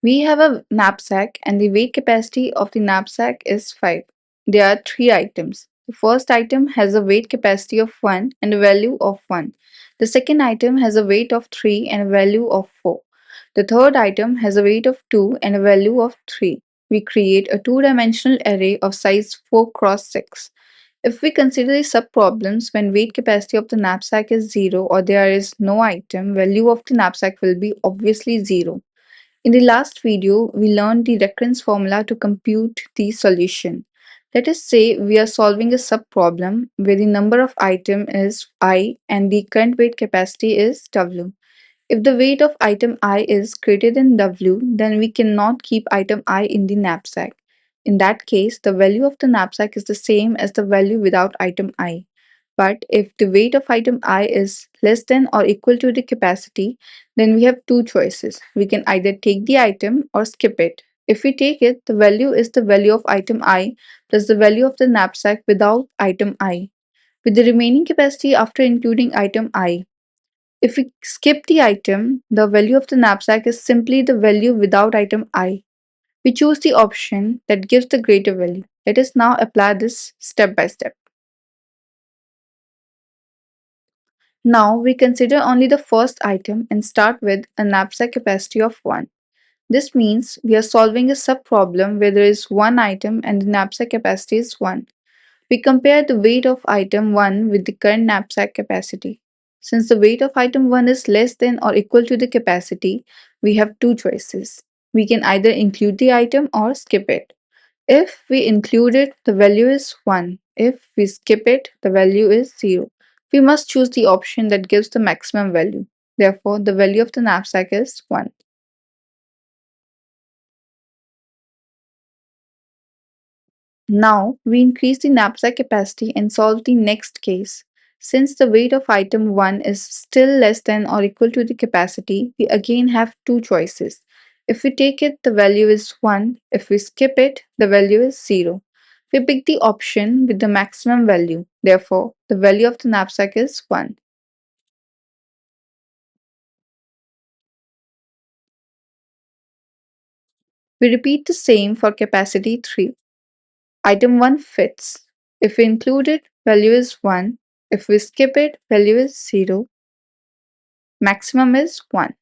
We have a knapsack and the weight capacity of the knapsack is 5. There are 3 items. The first item has a weight capacity of 1 and a value of 1. The second item has a weight of 3 and a value of 4. The third item has a weight of 2 and a value of 3. We create a two-dimensional array of size 4 cross 6. If we consider the subproblems when weight capacity of the knapsack is 0 or there is no item, value of the knapsack will be obviously 0. In the last video, we learned the recurrence formula to compute the solution. Let us say we are solving a subproblem where the number of item is I and the current weight capacity is W. If the weight of item I is greater than W, then we cannot keep item I in the knapsack. In that case, the value of the knapsack is the same as the value without item I. But if the weight of item I is less than or equal to the capacity, then we have two choices. We can either take the item or skip it. If we take it, the value is the value of item I plus the value of the knapsack without item I, with the remaining capacity after including item I. If we skip the item, the value of the knapsack is simply the value without item I. We choose the option that gives the greater value. Let us now apply this step by step. Now we consider only the first item and start with a knapsack capacity of 1. This means we are solving a subproblem where there is one item and the knapsack capacity is 1. We compare the weight of item 1 with the current knapsack capacity. Since the weight of item 1 is less than or equal to the capacity, we have two choices. We can either include the item or skip it. If we include it, the value is 1. If we skip it, the value is 0. We must choose the option that gives the maximum value. Therefore, the value of the knapsack is 1. Now, we increase the knapsack capacity and solve the next case. Since the weight of item 1 is still less than or equal to the capacity, we again have two choices. If we take it, the value is 1. If we skip it, the value is 0. We pick the option with the maximum value. Therefore, the value of the knapsack is 1. We repeat the same for capacity 3. Item 1 fits. If we include it, value is 1. If we skip it, value is 0. Maximum is 1.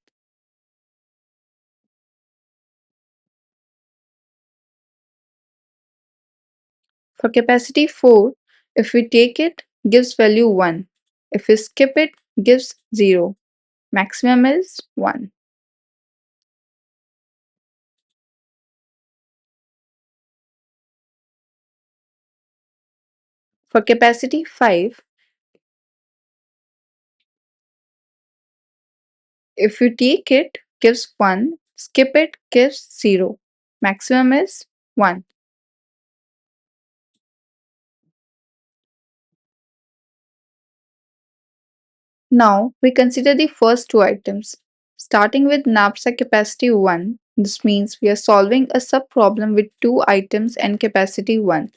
For capacity 4, if we take it, gives value 1. If we skip it, gives 0. Maximum is 1. For capacity 5, if we take it, gives 1. Skip it, gives 0. Maximum is 1. Now we consider the first two items. Starting with knapsack capacity 1, this means we are solving a subproblem with two items and capacity 1.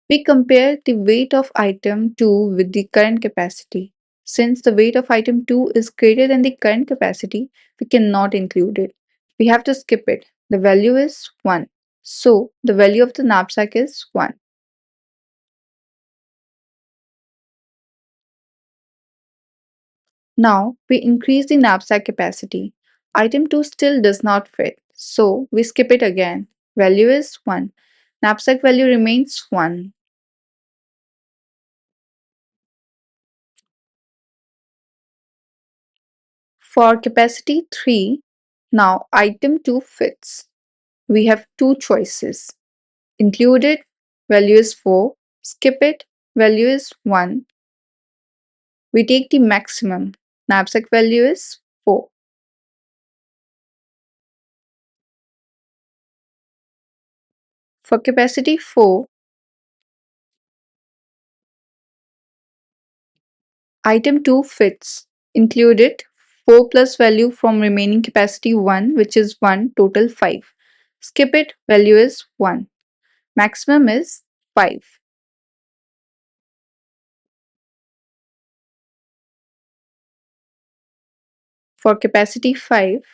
We compare the weight of item 2 with the current capacity. Since the weight of item 2 is greater than the current capacity, we cannot include it. We have to skip it. The value is 1. So, the value of the knapsack is 1. Now, we increase the knapsack capacity. Item 2 still does not fit, so we skip it again. Value is 1. Knapsack value remains 1. For capacity 3, now item 2 fits. We have two choices. Include it, value is 4. Skip it, value is 1. We take the maximum. Knapsack value is 4. For capacity 4, item 2 fits. Include it, 4 plus value from remaining capacity 1, which is 1, total 5. Skip it, value is 1. Maximum is 5. For capacity 5,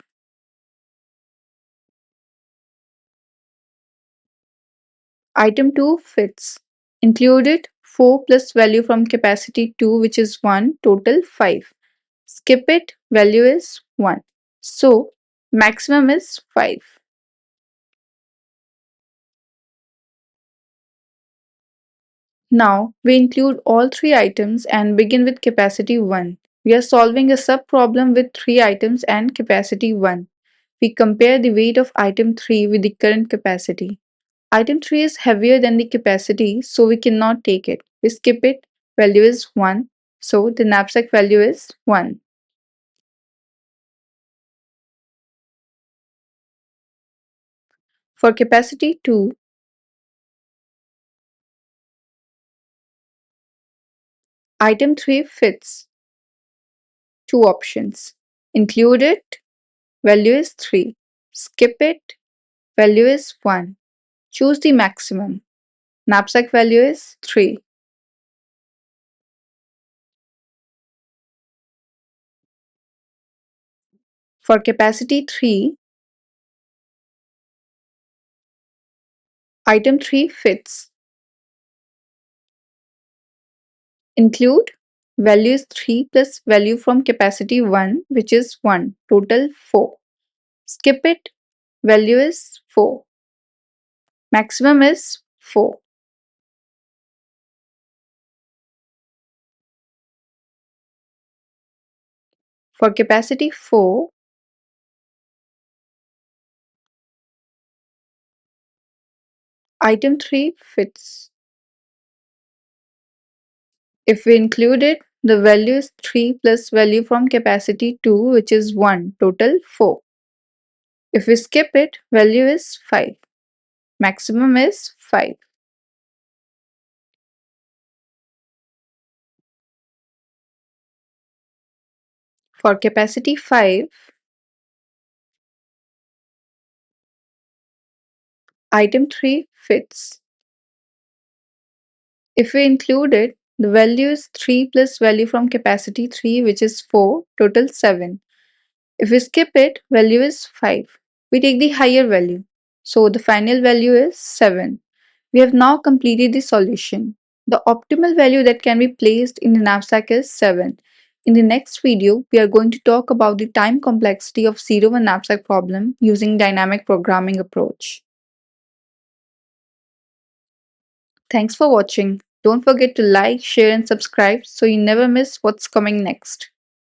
Item 2 fits. Included 4 plus value from capacity 2 which is 1, total 5. Skip it, value is 1. So maximum is 5. Now we include all 3 items and begin with capacity 1. We are solving a sub-problem with 3 items and capacity 1. We compare the weight of item 3 with the current capacity. Item 3 is heavier than the capacity, so we cannot take it. We skip it, value is 1. So the knapsack value is 1. For capacity 2, item 3 fits. Two options. Include it, value is 3. Skip it, value is 1. Choose the maximum. Knapsack value is 3. For capacity 3, item 3 fits. Include value is 3 plus value from capacity 1 which is 1, total 4. Skip it, value is 4. Maximum is 4. For capacity 4, item 3 fits. If we include it, the value is 3 plus value from capacity 2 which is 1, total 4. If we skip it, value is 5. Maximum is 5. For capacity 5, item 3 fits. If we include it, the value is 3 plus value from capacity 3 which is 4, total 7. If we skip it, value is 5. We take the higher value. So the final value is 7. We have now completed the solution. The optimal value that can be placed in the knapsack is 7. In the next video, we are going to talk about the time complexity of 0-1 knapsack problem using dynamic programming approach. Thanks for watching. Don't forget to like, share and subscribe so you never miss what's coming next.